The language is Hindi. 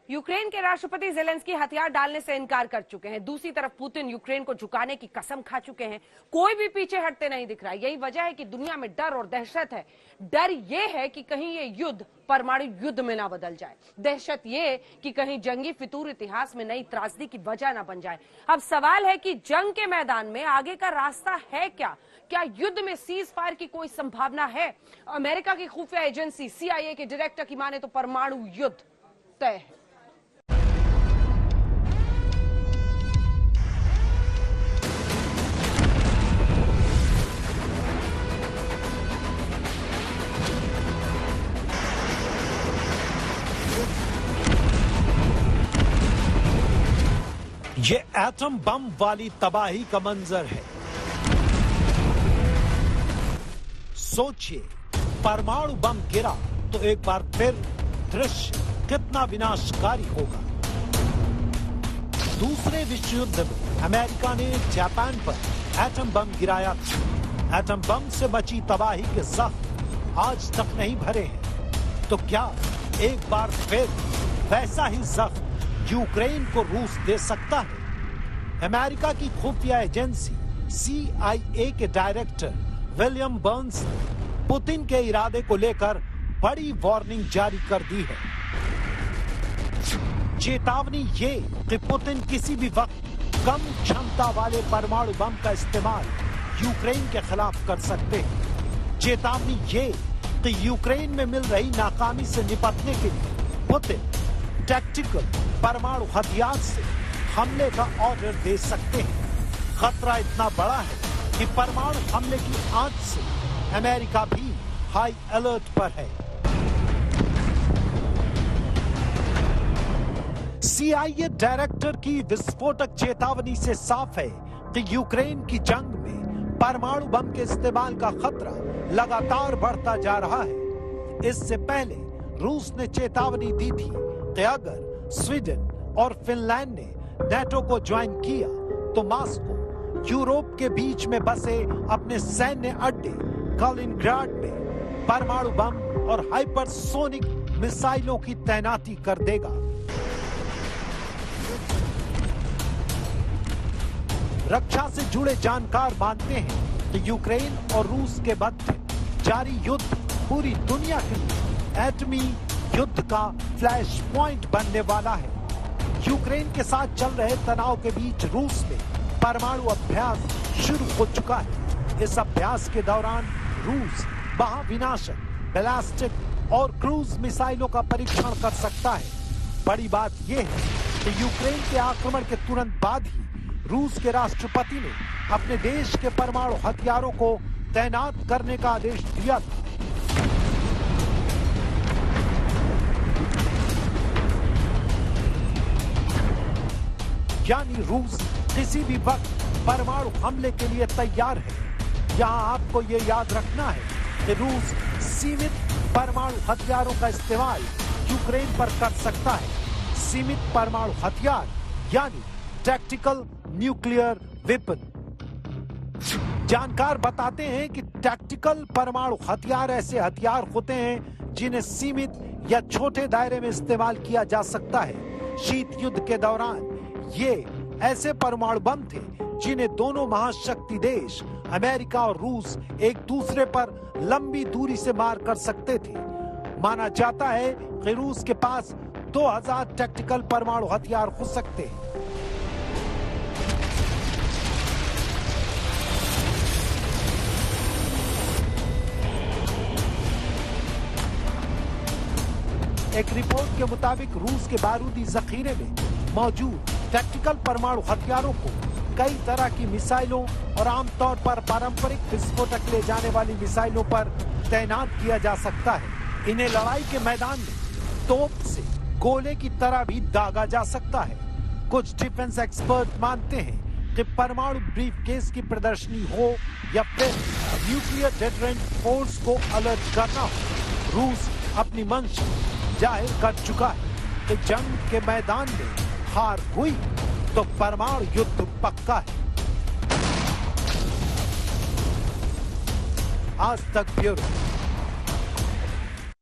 यूक्रेन के राष्ट्रपति ज़ेलेंस्की हथियार डालने से इनकार कर चुके हैं। दूसरी तरफ पुतिन यूक्रेन को झुकाने की कसम खा चुके हैं। कोई भी पीछे हटते नहीं दिख रहा। यही वजह है कि दुनिया में डर और दहशत है। डर ये है कि कहीं ये युद्ध परमाणु युद्ध में ना बदल जाए। दहशत ये कि कहीं जंगी फितूर इतिहास में नई त्रासदी की वजह ना बन जाए। अब सवाल है कि जंग के मैदान में आगे का रास्ता है क्या युद्ध में सीज फायर की कोई संभावना है? अमेरिका की खुफिया एजेंसी CIA के डायरेक्टर की माने तो परमाणु युद्ध तय है। ये एटम बम वाली तबाही का मंजर है। सोचिए, परमाणु बम गिरा तो एक बार फिर दृश्य कितना विनाशकारी होगा। दूसरे विश्व युद्ध में अमेरिका ने जापान पर एटम बम गिराया था। एटम बम से बची तबाही के जख्म आज तक नहीं भरे हैं। तो क्या एक बार फिर वैसा ही जख्म यूक्रेन को रूस दे सकता है? अमेरिका की खुफिया एजेंसी CIA के डायरेक्टर विलियम बर्न्स ने पुतिन के इरादे को लेकर बड़ी वार्निंग जारी कर दी है। चेतावनी ये कि पुतिन किसी भी वक्त कम क्षमता वाले परमाणु बम का इस्तेमाल यूक्रेन के खिलाफ कर सकते हैं। चेतावनी ये कि यूक्रेन में मिल रही नाकामी से निपटने के लिए पुतिन टैक्टिकल परमाणु हथियार से हमले का ऑर्डर दे सकते हैं। खतरा इतना बड़ा है कि परमाणु हमले की आंच से अमेरिका भी हाई अलर्ट पर है। CIA डायरेक्टर की विस्फोटक चेतावनी से साफ है कि यूक्रेन की जंग में परमाणु बम के इस्तेमाल का खतरा लगातार बढ़ता जा रहा है। इससे पहले रूस ने चेतावनी दी थी कि अगर स्वीडन और फिनलैंड ने नेटो को ज्वाइन किया तो मॉस्को यूरोप के बीच में बसे अपने सैन्य अड्डे कलिनिंग्राड में परमाणु बम और हाइपरसोनिक मिसाइलों की तैनाती कर देगा। रक्षा से जुड़े जानकार मानते हैं कि यूक्रेन और रूस के मध्य जारी युद्ध पूरी दुनिया के लिए एटमी युद्ध का फ्लैश पॉइंट बनने वाला है। यूक्रेन के साथ चल रहे तनाव के बीच रूस में परमाणु अभ्यास शुरू हो चुका है। इस अभ्यास के दौरान रूस महाविनाशक बैलिस्टिक और क्रूज मिसाइलों का परीक्षण कर सकता है। बड़ी बात यह है कि यूक्रेन के आक्रमण के तुरंत बाद ही रूस के राष्ट्रपति ने अपने देश के परमाणु हथियारों को तैनात करने का आदेश दिया था। यानी रूस किसी भी वक्त परमाणु हमले के लिए तैयार है। यहां आपको ये याद रखना है कि रूस सीमित परमाणु हथियारों का इस्तेमाल यूक्रेन पर कर सकता है। सीमित परमाणु हथियार यानी टैक्टिकल न्यूक्लियर वेपन। जानकार बताते हैं कि टैक्टिकल परमाणु हथियार ऐसे हथियार होते हैं जिन्हें सीमित या छोटे दायरे में इस्तेमाल किया जा सकता है। शीत युद्ध के दौरान ये ऐसे परमाणु बम थे जिन्हें दोनों महाशक्ति देश अमेरिका और रूस एक दूसरे पर लंबी दूरी से मार कर सकते थे। माना जाता है कि रूस के पास 2000 टैक्टिकल परमाणु हथियार हो सकते हैं। एक रिपोर्ट के मुताबिक रूस के बारूदी जखीरे में मौजूद टैक्टिकल परमाणु हथियारों को कई तरह की मिसाइलों और आमतौर पर पारंपरिक विस्फोटक ले जाने वाली मिसाइलों पर तैनात किया जा सकता है। इन्हें लड़ाई के मैदान में तोप से गोले की तरह भी दागा जा सकता है। कुछ डिफेंस एक्सपर्ट मानते हैं कि परमाणु ब्रीफकेस की प्रदर्शनी हो या फिर न्यूक्लियर डेटरेंट फोर्स को अलर्ट करना हो, रूस अपनी मंशा जाहिर कर चुका है कि जंग के मैदान में हार हुई तो परमाणु युद्ध पक्का है। आज तक ब्यूरो।